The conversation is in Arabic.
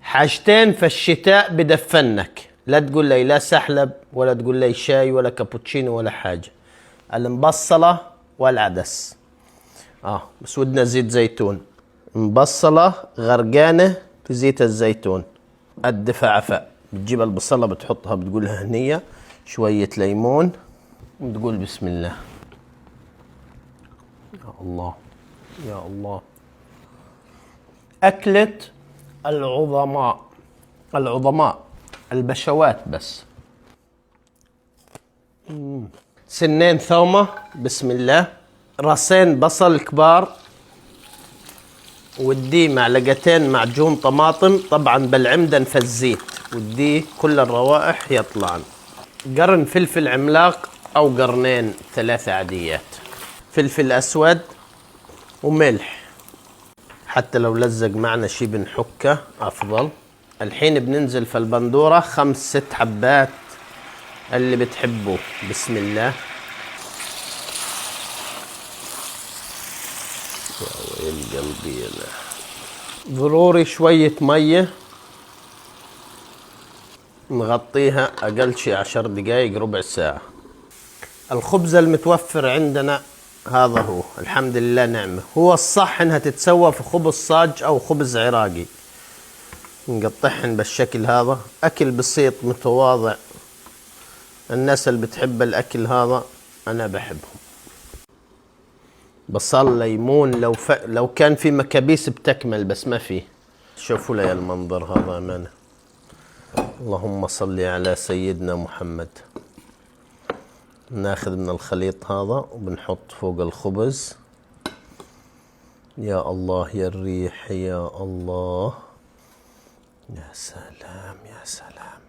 حاجتين في الشتاء بدفنك، لا تقول لي لا سحلب ولا تقول لي شاي ولا كابوتشينو ولا حاجة. المبصلة والعدس. بس ودنا زيت زيتون. مبصلة غرقانة في زيت الزيتون. الدفع عفاء. بتجيب البصلة بتحطها بتقولها هنية، شوية ليمون وتقول بسم الله. يا الله يا الله. أكلة العظماء البشوات بس. سنين ثومة بسم الله. راسين بصل كبار، ودي معلقتين معجون طماطم طبعا بالعمدن في الزيت، ودي كل الروائح يطلعن. قرن فلفل عملاق او قرنين 3 عاديات، فلفل اسود وملح، حتى لو لزق معنا شي بنحكه افضل. الحين بننزل في البندورة 5 6 حبات اللي بتحبوه. بسم الله. يا ويل قلبي أنا. ضروري شوية مية نغطيها أقل شي 10 دقايق ربع ساعة. الخبز المتوفر عندنا هذا هو الحمد لله نعمة. هو الصح انها تتسوى في خبز صاج او خبز عراقي. نقطعهن بالشكل هذا. اكل بسيط متواضع، الناس اللي بتحب الاكل هذا انا بحبهم. بصل ليمون، لو كان في مكابيس بتكمل بس ما في. شوفوا لي المنظر هذا امانه. اللهم صل على سيدنا محمد. ناخذ من الخليط هذا وبنحط فوق الخبز. يا الله يا الريح، يا الله، يا سلام يا سلام.